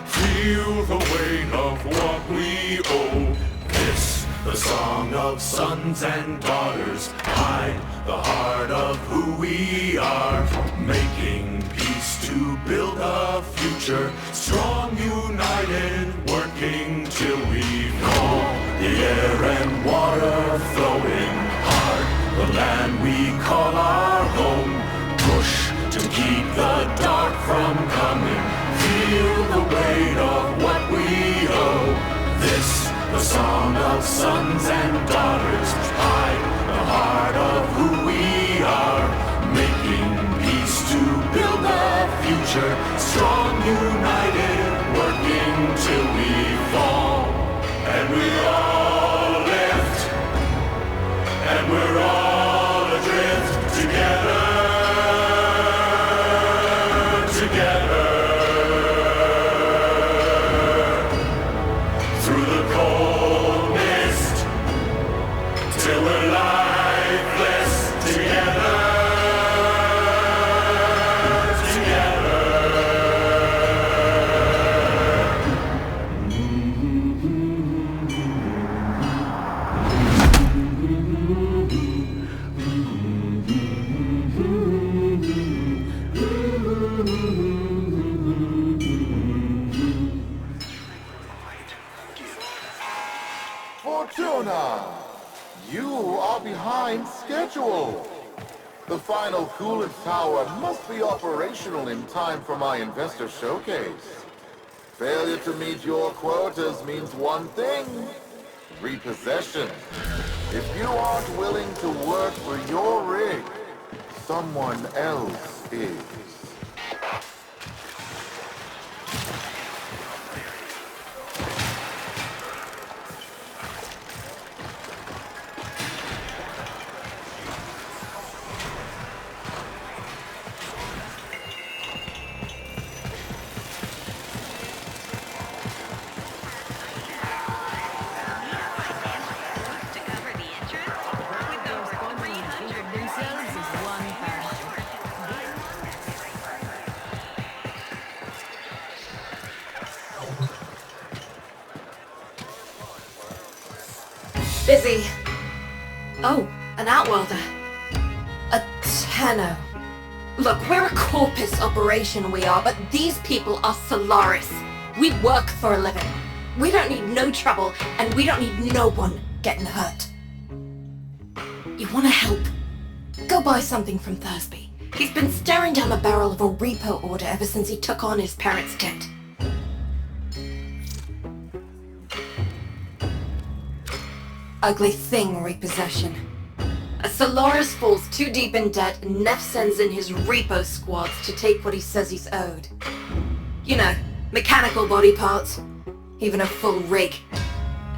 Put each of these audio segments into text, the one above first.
Feel the weight of what we owe. This, the song of sons and daughters, hide the heart of who we are. Making peace to build a future, strong, united, working till we fall. The air and water flowing hard, the land we call our home. Push to keep the dark from coming. Feel the weight of what we owe. This, the song of sons and daughters, hide the heart of who we are. Making peace to build a future, strong, united, working till we fall. And we all lift, and we're all adrift together. Fortuna, you are behind schedule. The final coolant tower must be operational in time for my investor showcase. Failure to meet your quotas means one thing: repossession. If you aren't willing to work for your rig, someone else is. Busy. Oh, an outworlder. A Tenno. Look, we're a corpus operation, we are, but these people are Solaris. We work for a living. We don't need no trouble, and we don't need no one getting hurt. You wanna help? Go buy something from Thursby. He's been staring down the barrel of a repo order ever since he took on his parents' debt. Ugly thing, repossession. As Solaris falls too deep in debt, Neff sends in his repo squads to take what he says he's owed. You know, mechanical body parts, even a full rig.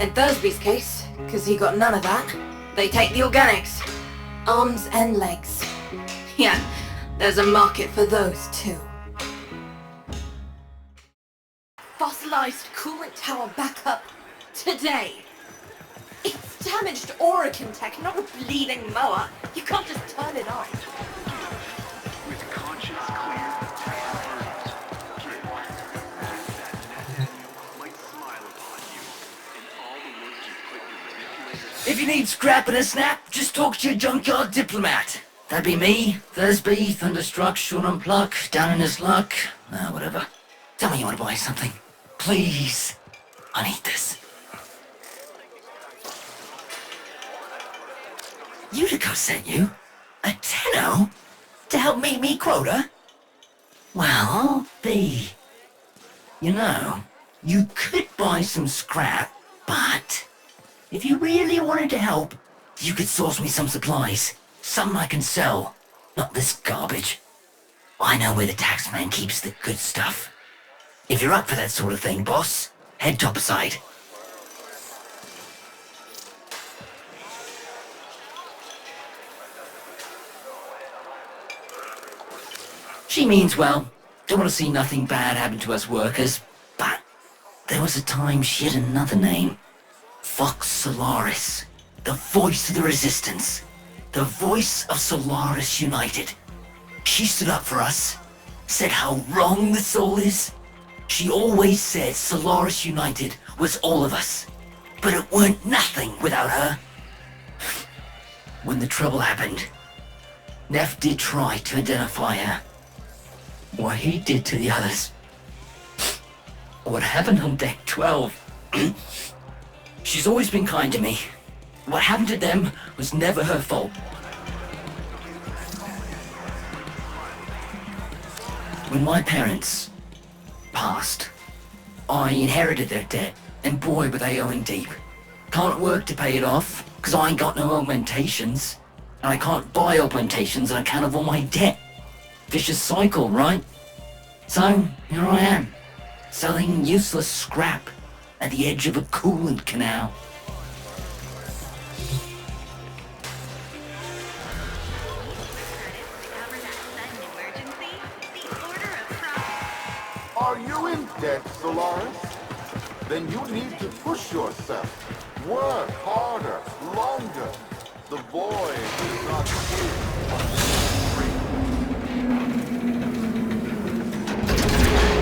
In Thursby's case, because he got none of that, they take the organics. Arms and legs. Yeah, there's a market for those too. Fossilized coolant tower backup today. It's damaged Oracle tech, not a bleeding mower. You can't just turn it on. With conscience clear, kid, that might smile upon you and all the work you put your manipulators. If you need scrap and a snap, just talk to your junkyard diplomat. That'd be me, Thursby, Thunderstruck, Sean and Pluck, down in his luck, whatever. Tell me you want to buy something. Please. I need this. Utica sent you? A Tenno? To help meet me quota? Well, B. You know, you could buy some scrap, but if you really wanted to help, you could source me some supplies. Something I can sell. Not this garbage. I know where the taxman keeps the good stuff. If you're up for that sort of thing, boss, head topside. She means well. Don't want to see nothing bad happen to us workers. But there was a time she had another name. Fox Solaris. The voice of the resistance. The voice of Solaris United. She stood up for us. Said how wrong this all is. She always said Solaris United was all of us, but it weren't nothing without her. When the trouble happened, Neff did try to identify her. What he did to the others. What happened on deck 12. She's always been kind to me. What happened to them was never her fault. When my parents passed, I inherited their debt, and boy were they owing deep. Can't work to pay it off, cause I ain't got no augmentations, and I can't buy augmentations on account of all my debt. Vicious cycle, right? So, here I am, selling useless scrap at the edge of a coolant canal. Are you in debt, Solaris? Then you need to push yourself. Work harder, longer. The void is not here.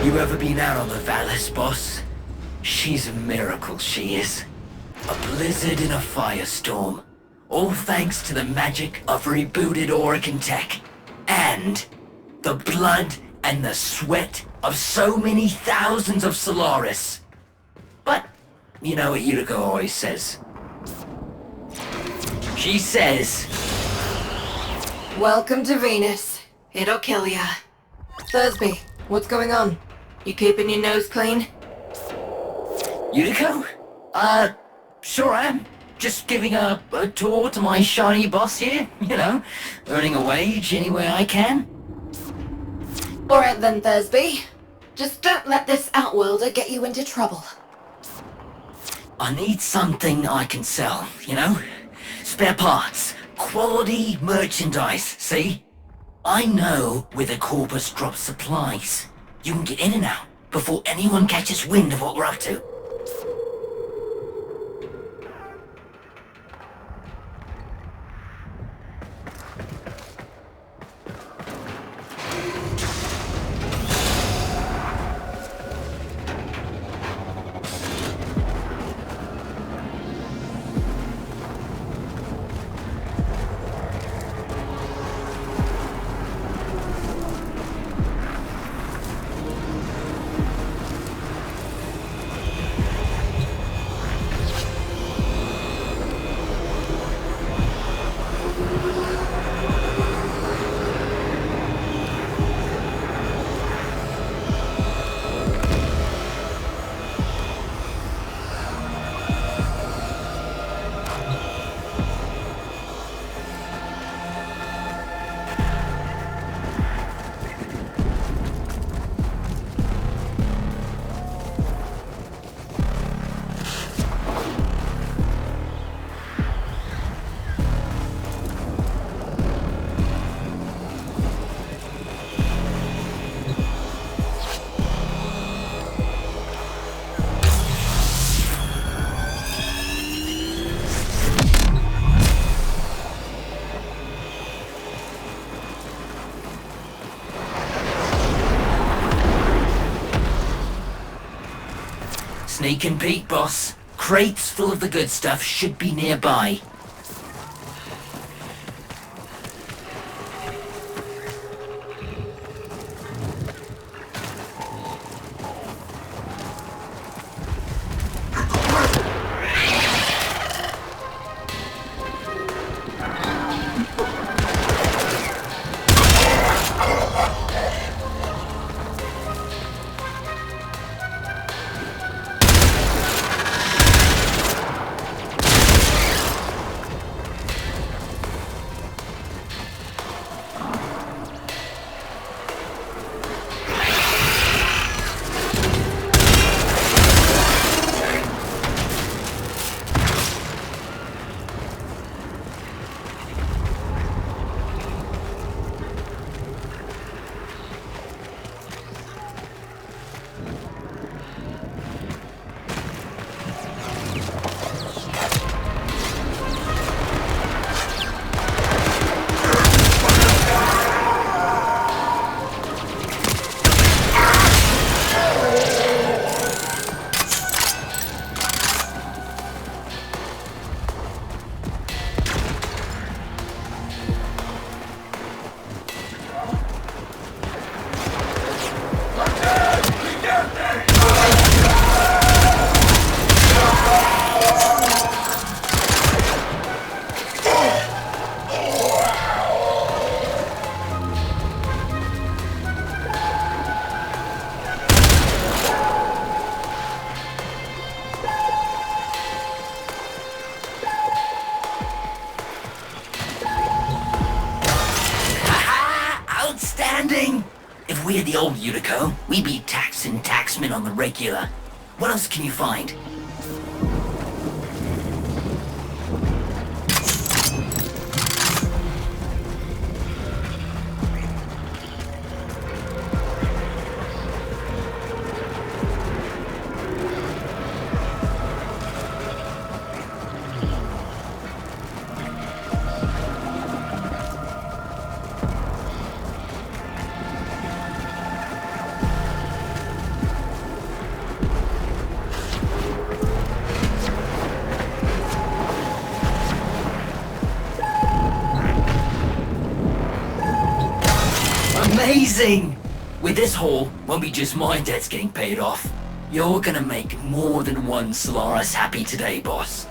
You ever been out on the Vallis, boss? She's a miracle, she is. A blizzard in a firestorm. All thanks to the magic of rebooted Orican tech. And the blood and the sweat of so many thousands of Solaris. But, you know what Utica always says. She says, Welcome to Venus. It'll kill ya. Thursby, what's going on? You keeping your nose clean? Utica? Sure am. Just giving a tour to my shiny boss here, you know, earning a wage any way I can. Alright then, Thursby. Just don't let this Outworlder get you into trouble. I need something I can sell, you know? Spare parts, quality merchandise, see? I know where the Corpus drops supplies. You can get in and out before anyone catches wind of what we're up to. Sneak and peek, boss. Crates full of the good stuff should be nearby. the old Utico, we be taxing taxmen on the regular. What else can you find? Amazing! With this haul, won't be just my debts getting paid off. You're gonna make more than one Solaris happy today, boss.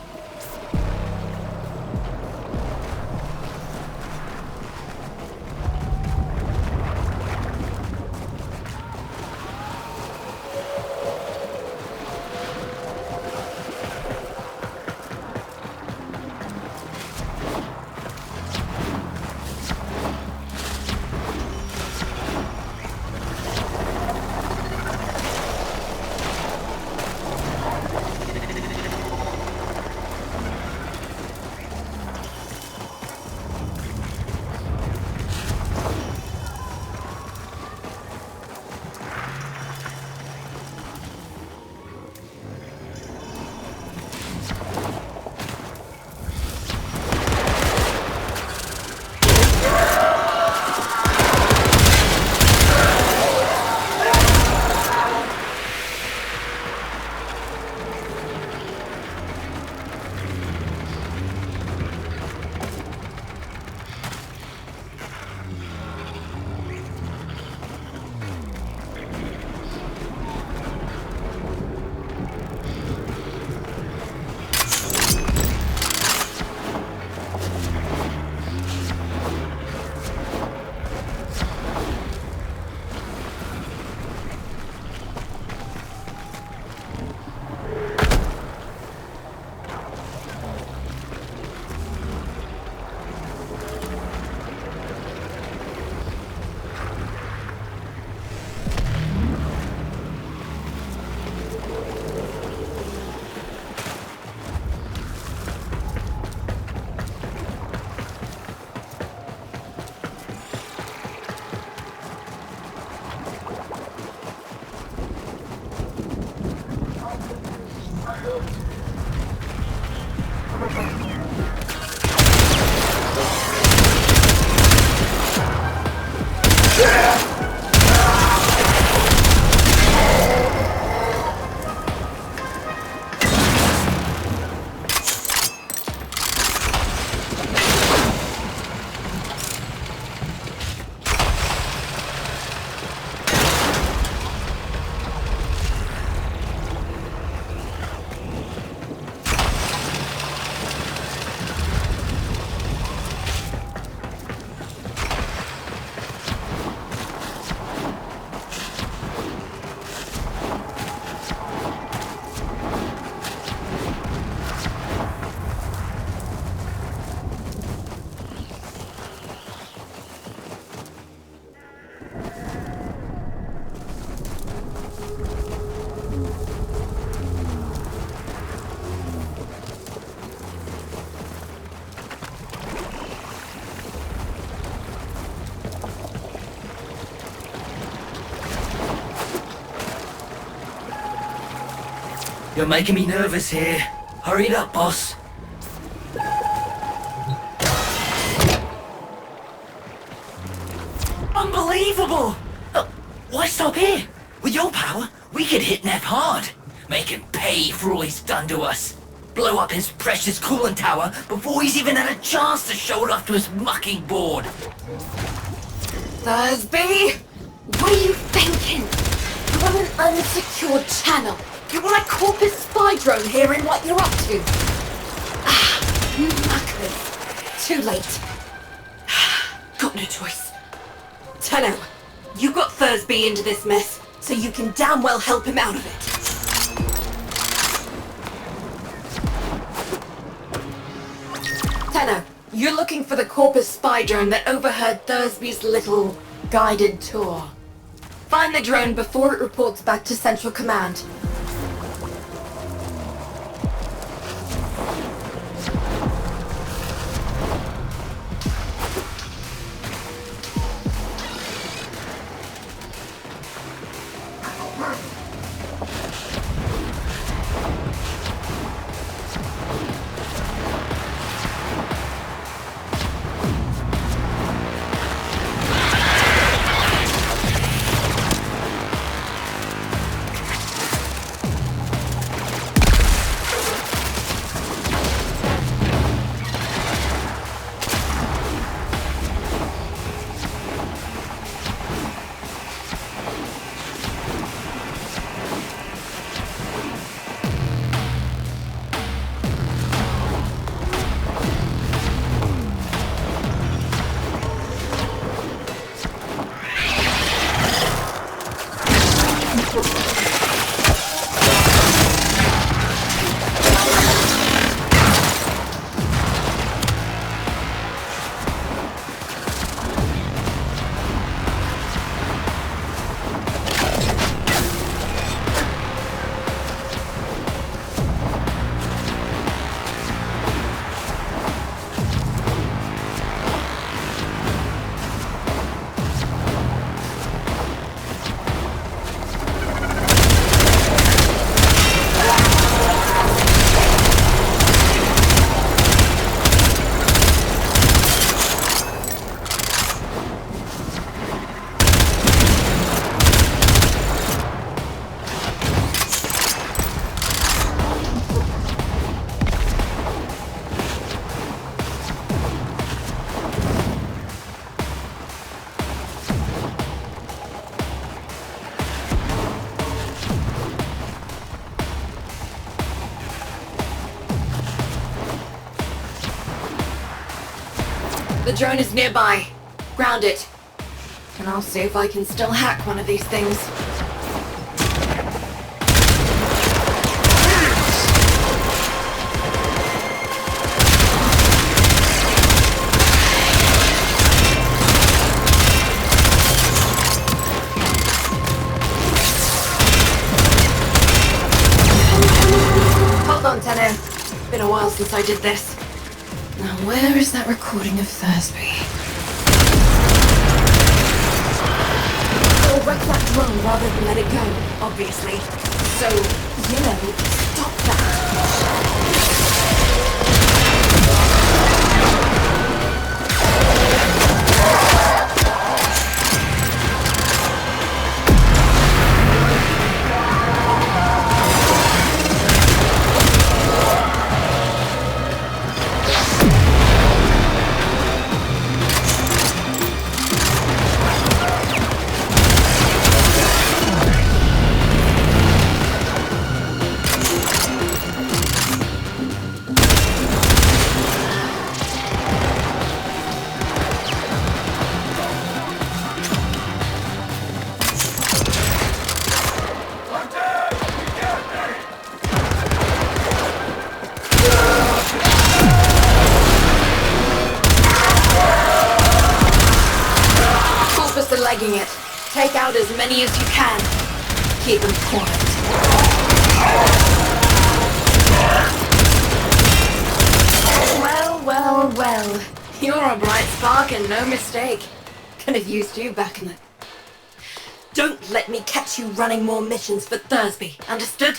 You're making me nervous here. Hurry it up, boss. Unbelievable! Why stop here? With your power, we could hit Neff hard. Make him pay for all he's done to us. Blow up his precious coolant tower before he's even had a chance to show it off to his mucking board. Thursby? What are you thinking? You're on an unsecured channel. You want a corpus spy drone hearing what you're up to? Muckers. Too late. Got no choice. Tenno, you got Thursby into this mess, so you can damn well help him out of it. Tenno, you're looking for the corpus spy drone that overheard Thursby's little guided tour. Find the drone before it reports back to Central Command. The drone is nearby. Ground it. And I'll see if I can still hack one of these things. Hold on, Tenno. Been a while since I did this. Now where is that recording of Thursby? We'll wreck that drone rather than let it go, obviously. So, stop that. Legging it. Take out as many as you can. Keep them quiet. Well. You're a bright spark and no mistake. Could have used you back in the... Don't let me catch you running more missions for Thursby. Understood?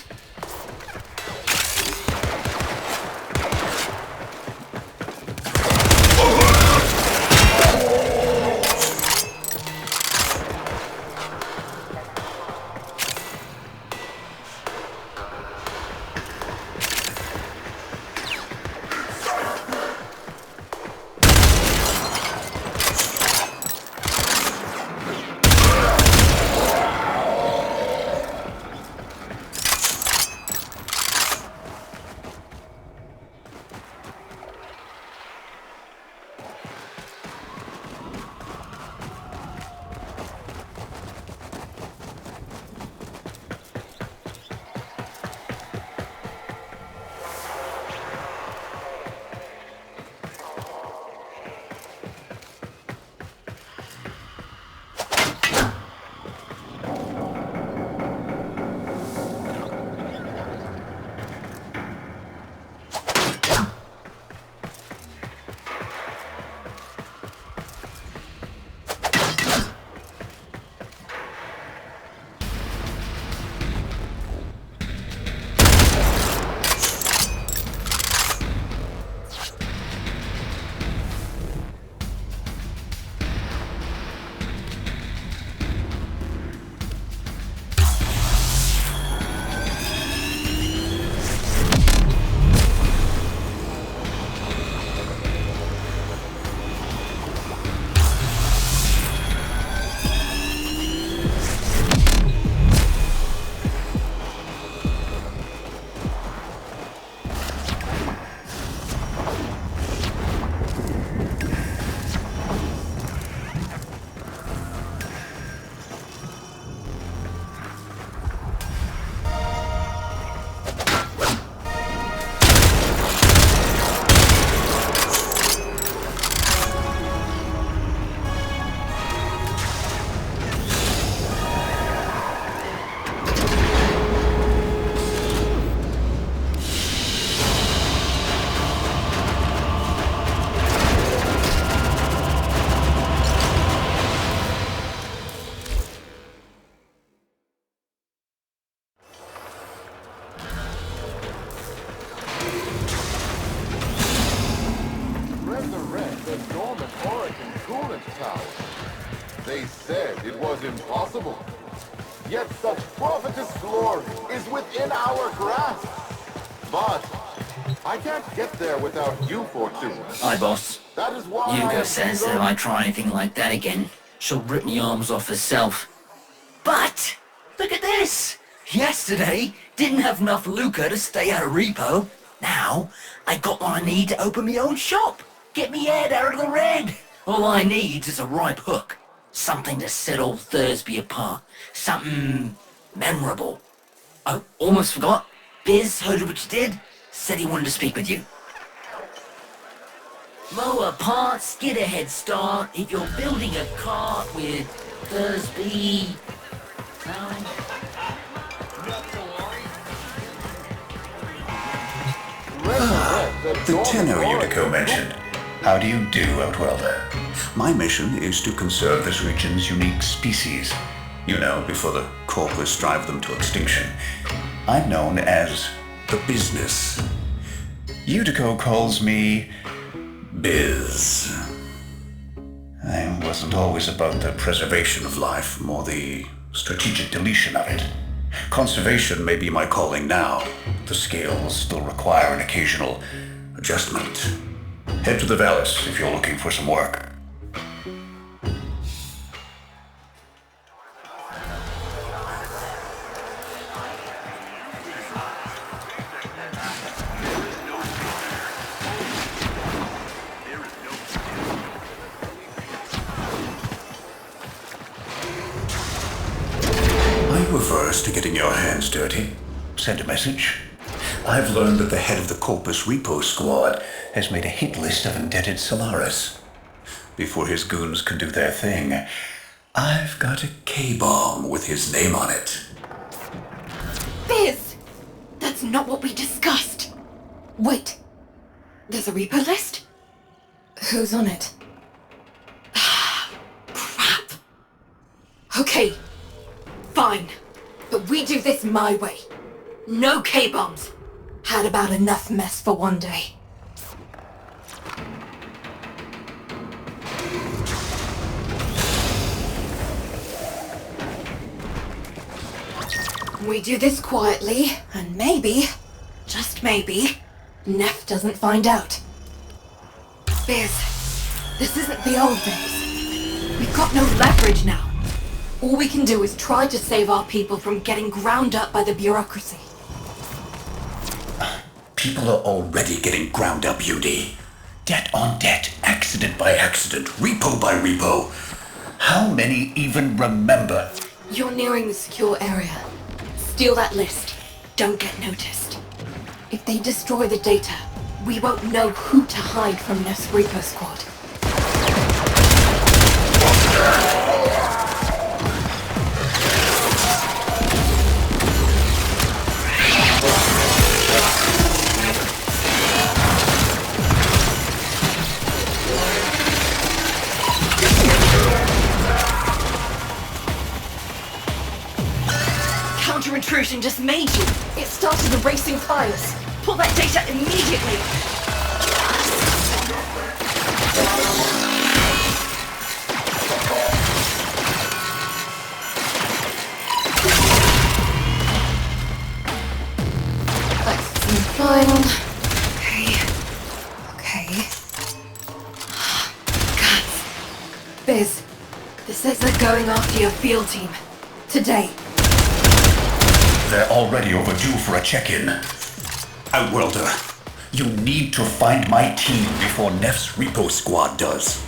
the dormant Origin coolant tower. They said it was impossible. Yet such prophetess glory is within our grasp. But I can't get there without you, Fortuna. Hi, boss. That is why Hugo says that if I try anything like that again, she'll rip me arms off herself. But, look at this! Yesterday, didn't have enough lucre to stay out of repo. Now, I got what I need to open my own shop. Get me head out of the red. All I need is a ripe hook. Something to set old Thursby apart. Something memorable. Oh, almost forgot. Biz heard what you did. Said he wanted to speak with you. Mower parts, get a head start. If you're building a cart with Thursby... The tenor Utico mentioned. How do you do, Outwelder? My mission is to conserve this region's unique species. You know, before the corpus drive them to extinction. I'm known as the business. Utico calls me Biz. I wasn't always about the preservation of life, more the strategic deletion of it. Conservation may be my calling now. The scales still require an occasional adjustment. Head to the Vallis if you're looking for some work. Are you averse to getting your hands dirty? Send a message. I've learned that the head of the Corpus Repo Squad has made a hit list of indebted Solaris. Before his goons can do their thing, I've got a K-bomb with his name on it. Biz! That's not what we discussed. Wait. There's a repo list? Who's on it? Crap. Okay. Fine. But we do this my way. No K-bombs. Had about enough mess for one day. We do this quietly, and maybe, just maybe, Neff doesn't find out. Biz, this isn't the old days. We've got no leverage now. All we can do is try to save our people from getting ground up by the bureaucracy. People are already getting ground up, UD. Debt on debt, accident by accident, repo by repo. How many even remember? You're nearing the secure area. Steal that list. Don't get noticed. If they destroy the data, we won't know who to hide from Neff's Repo Squad. Counter-intrusion just made you. It started erasing files. Pull that data immediately. Accessing file. Okay. Guts. Biz, this says they're going after your field team. Today. They're already overdue for a check-in. Outworlder, you need to find my team before Neff's Repo Squad does.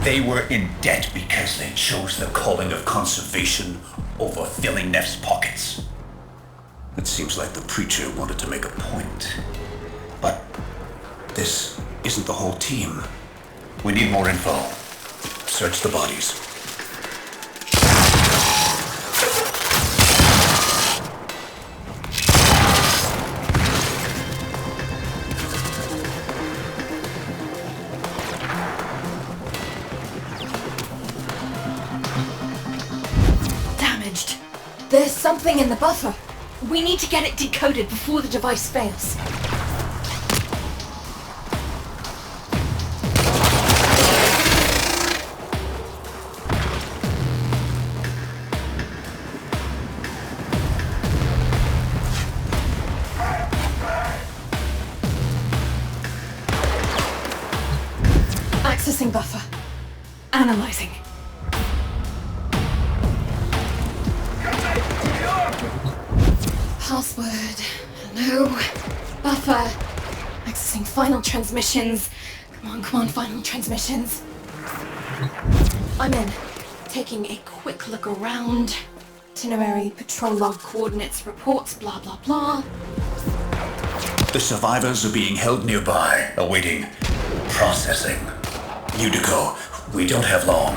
They were in debt because they chose the calling of conservation over filling Neff's pockets. It seems like the preacher wanted to make a point. But this isn't the whole team. We need more info. Search the bodies. Damaged. There's something in the buffer. We need to get it decoded before the device fails. Accessing buffer. Analyzing. Password. No. Buffer. Accessing final transmissions. Come on, final transmissions. I'm in. Taking a quick look around. Itinerary, patrol log coordinates, reports, blah blah blah. The survivors are being held nearby, awaiting processing. Unico, we don't have long.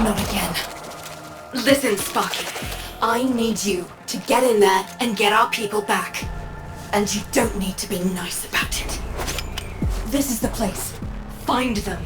Not again. Listen, Sparky. I need you to get in there and get our people back. And you don't need to be nice about it. This is the place. Find them.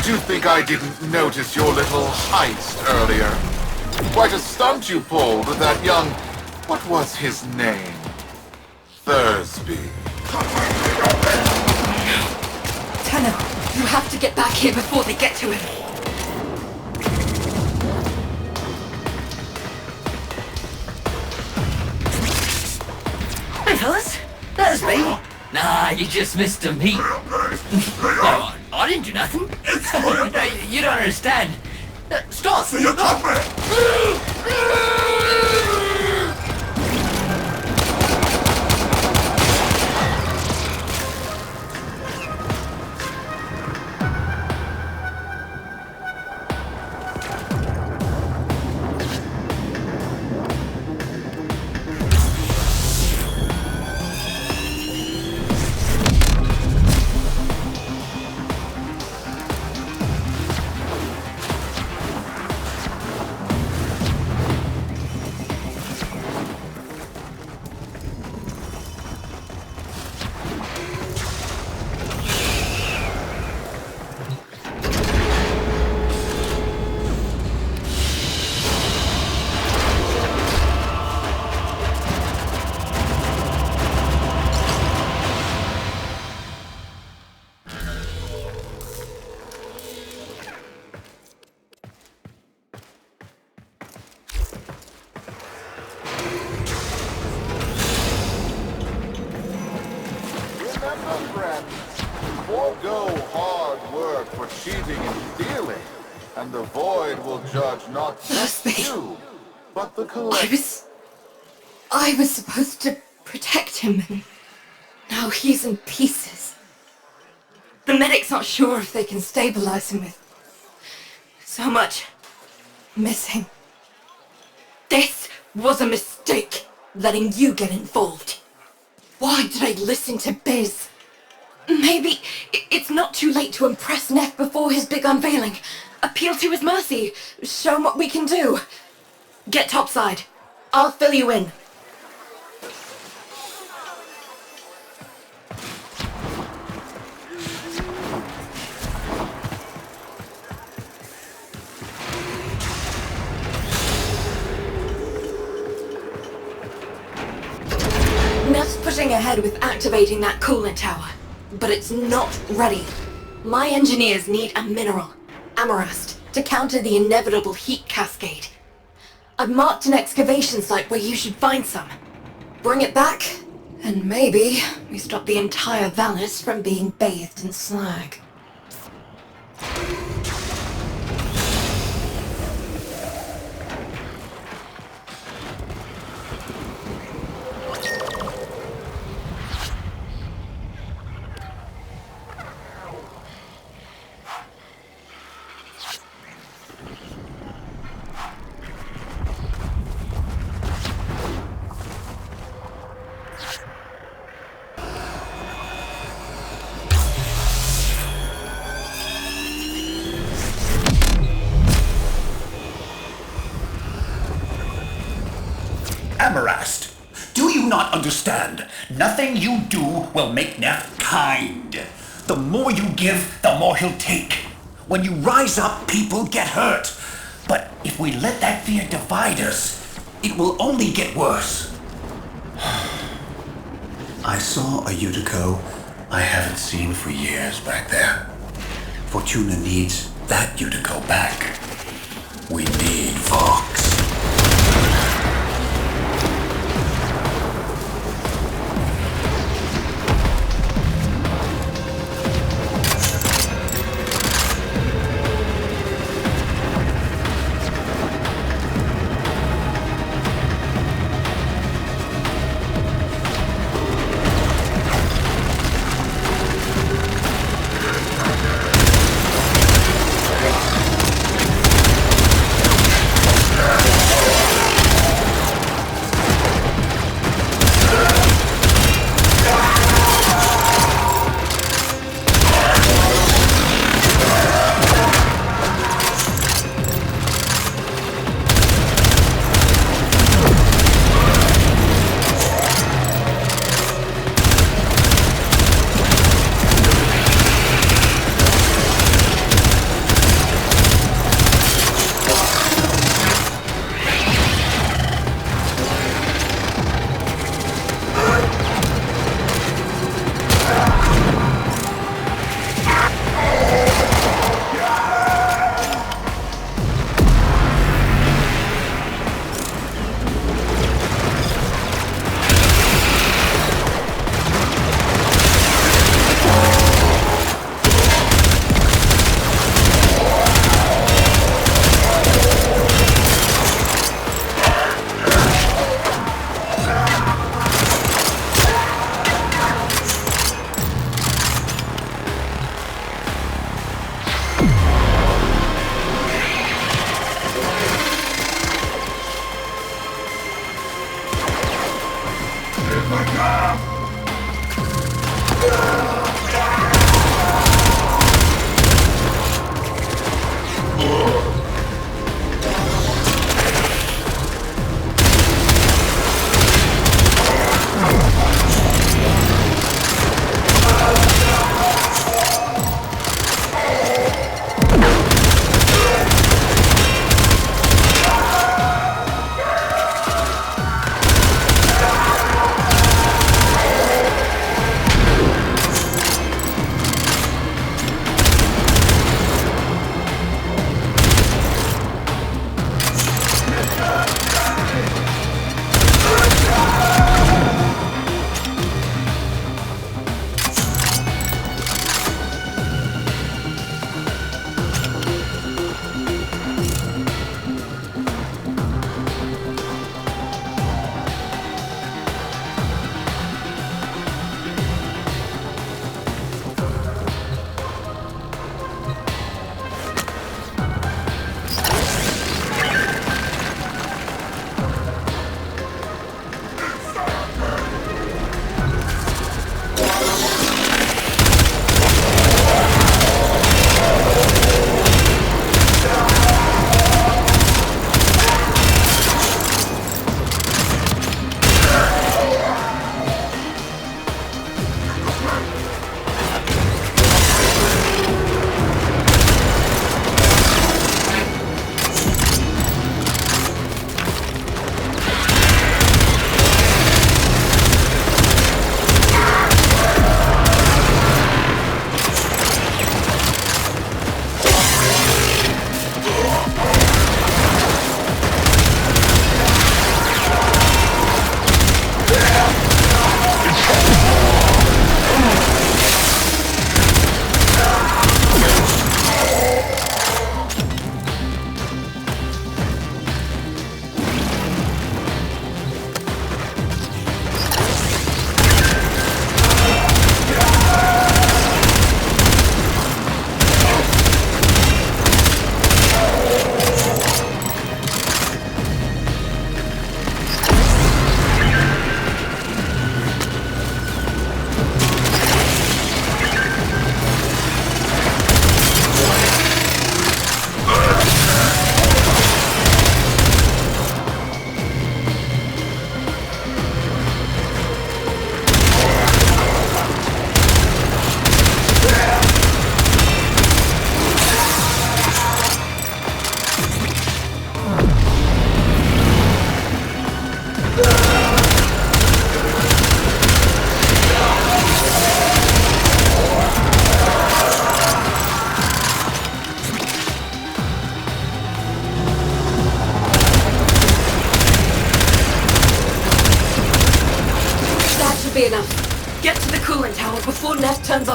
Did you think I didn't notice your little heist earlier? Quite a stunt you pulled with that young... what was his name? Thursby. Tenno, you have to get back here before they get to him. Hey fellas, that's me. Nah, you just missed a meet. Oh, I didn't do nothing. No, you don't understand. Stop! So you got me! Forgo hard work for cheating and stealing, and the Void will judge not just Thursby. you, but the collective. I was supposed to protect him, and now he's in pieces. The medics aren't sure if they can stabilize him with so much missing. This was a mistake, letting you get involved. Why did I listen to Biz? Maybe it's not too late to impress Neff before his big unveiling. Appeal to his mercy. Show him what we can do. Get topside. I'll fill you in. Neff's pushing ahead with activating that coolant tower. But it's not ready. My engineers need a mineral, Amarast, to counter the inevitable heat cascade. I've marked an excavation site where you should find some. Bring it back, and maybe we stop the entire Vallis from being bathed in slag. Amarast, do you not understand? Nothing you do will make Neff kind. The more you give, the more he'll take. When you rise up, people get hurt. But if we let that fear divide us, it will only get worse. I saw a Utico I haven't seen for years back there. Fortuna needs that Utico back. We need Vox.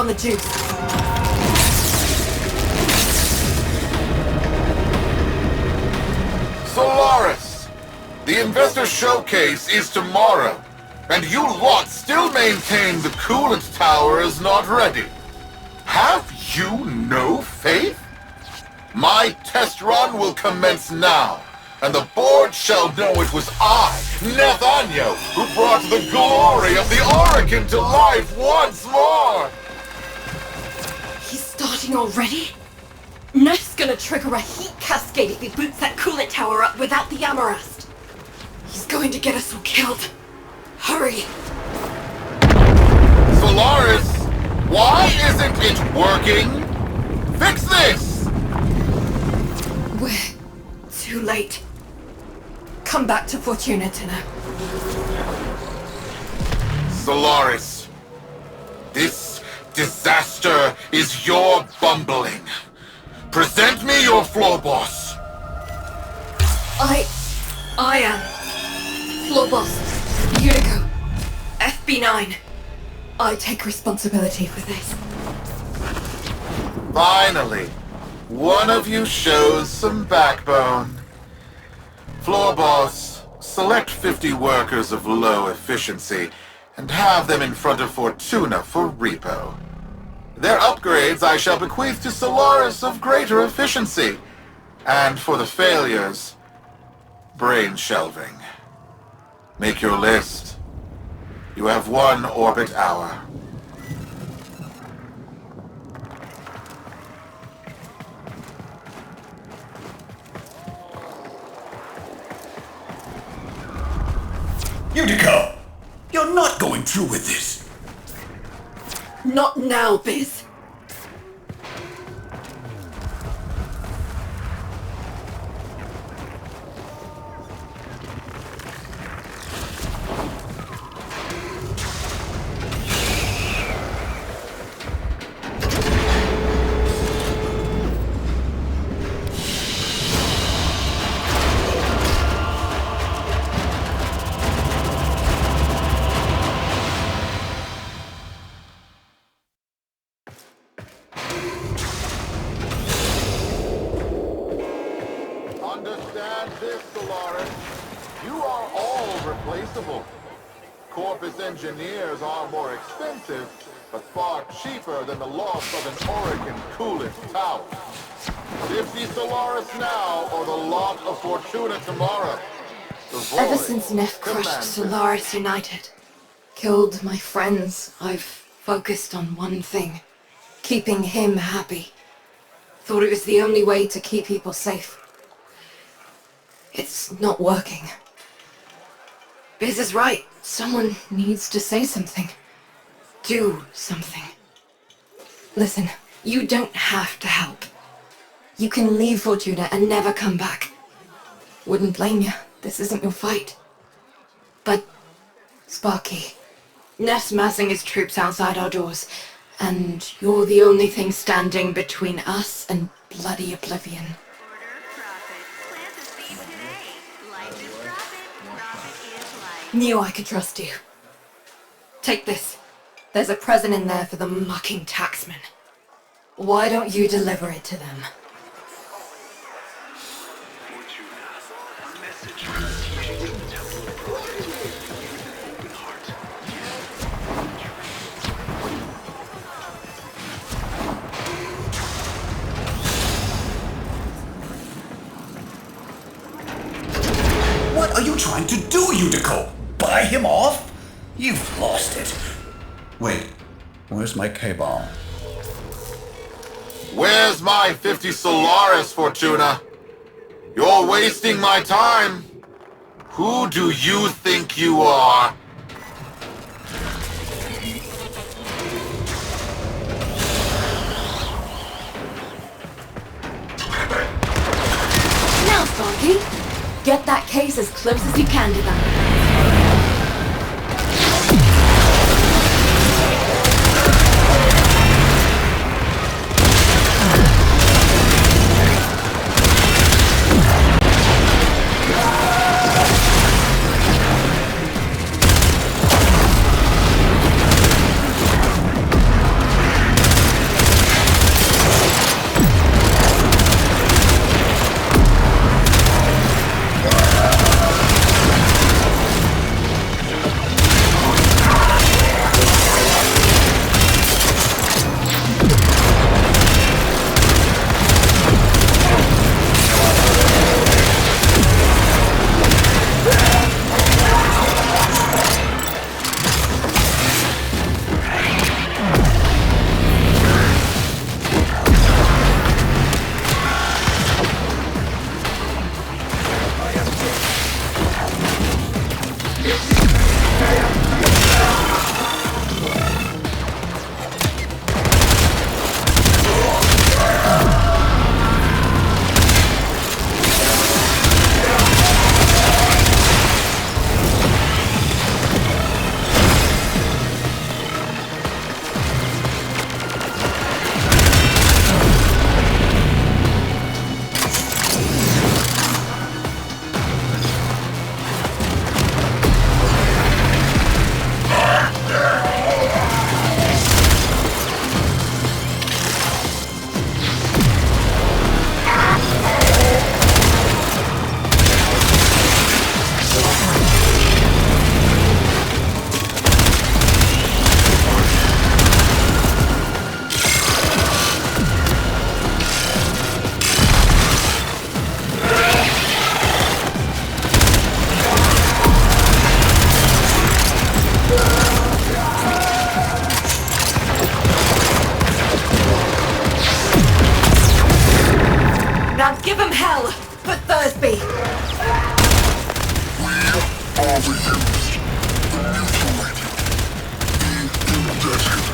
on the juice. Solaris! The Investor Showcase is tomorrow, and you lot still maintain the coolant tower is not ready. Have you no faith? My test run will commence now, and the board shall know it was I, Nathaniel, who brought the glory of the Oracle to life once more! He's starting already? Neff's gonna trigger a heat cascade if he boots that coolant tower up without the Amarast. He's going to get us all killed. Hurry! Solaris, why isn't it working? Fix this! We're too late. Come back to Fortuna, Tenno. Solaris, this disaster is your bumbling. Present me your floor boss. I am floor boss, Unico, FB9. I take responsibility for this. Finally, one of you shows some backbone. Floor boss, select 50 workers of low efficiency and have them in front of Fortuna for repo. Their upgrades I shall bequeath to Solaris of greater efficiency. And for the failures, brain shelving. Make your list. You have 1 orbit hour. Unico! You're not going through with this! Not now, Biz. Understand this, Solaris. You are all replaceable. Corpus engineers are more expensive, but far cheaper than the loss of an Oregon coolant tower. 50 Solaris now, or the lot of Fortuna tomorrow. The Ever void since Neff crushed commands it. Solaris United, killed my friends, I've focused on one thing. Keeping him happy. Thought it was the only way to keep people safe. It's not working. Biz is right. Someone needs to say something. Do something. Listen, you don't have to help. You can leave Fortuna and never come back. Wouldn't blame you. This isn't your fight. But, Sparky, Neff's massing his troops outside our doors, and you're the only thing standing between us and bloody oblivion. Knew I could trust you. Take this. There's a present in there for the mucking taxman. Why don't you deliver it to them? Fortuna, a message from the teachings of the Temple of Pride. Open heart. What are you trying to do, Unico? Buy him off? You've lost it. Wait, where's my K-Ball? Where's my 50 Solaris, Fortuna? You're wasting my time. Who do you think you are? Now, Sparky! Get that case as close as you can to them. Now give him hell for Thursby! We are the used, the mutilated, the indebted.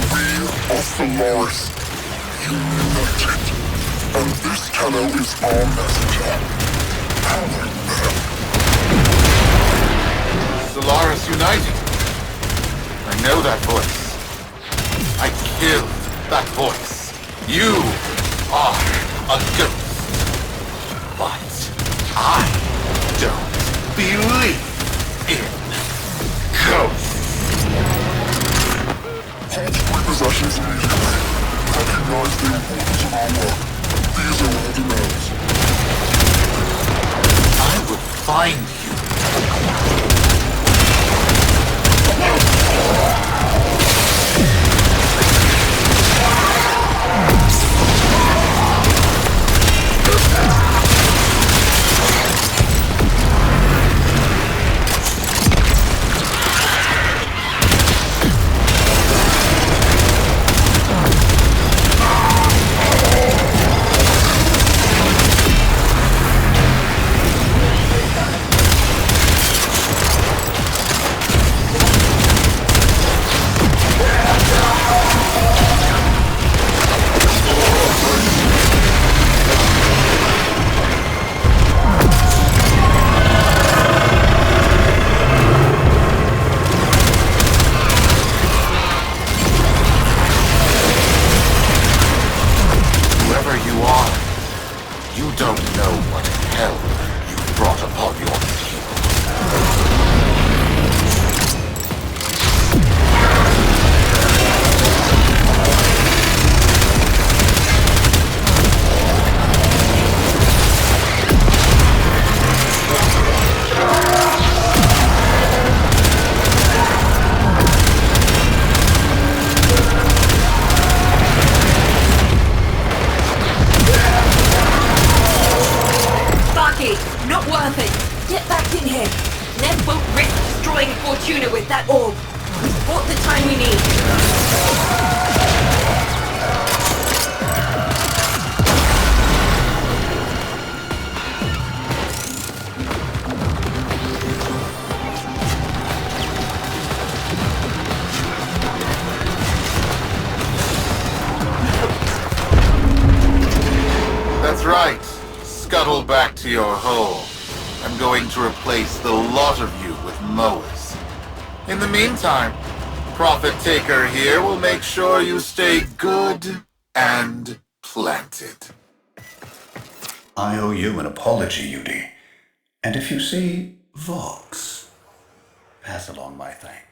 We are Solaris, united. And this Tenno is our messenger. Telling them. Solaris United. I know that voice. I killed that voice. You are a ghost. But I don't believe in ghosts. Halt repossessions immediately. Recognize the importance of our work. These are all demands. I will find you. You don't know what hell you've brought upon your people. Not worth it. Get back in here. Ned won't risk destroying Fortuna with that orb. We've bought the time we need. That's right. Scuttle back to your hole. I'm going to replace the lot of you with mowers. In the meantime, Prophet Taker here will make sure you stay good and planted. I owe you an apology, Yudi. And if you see Vox, pass along my thanks.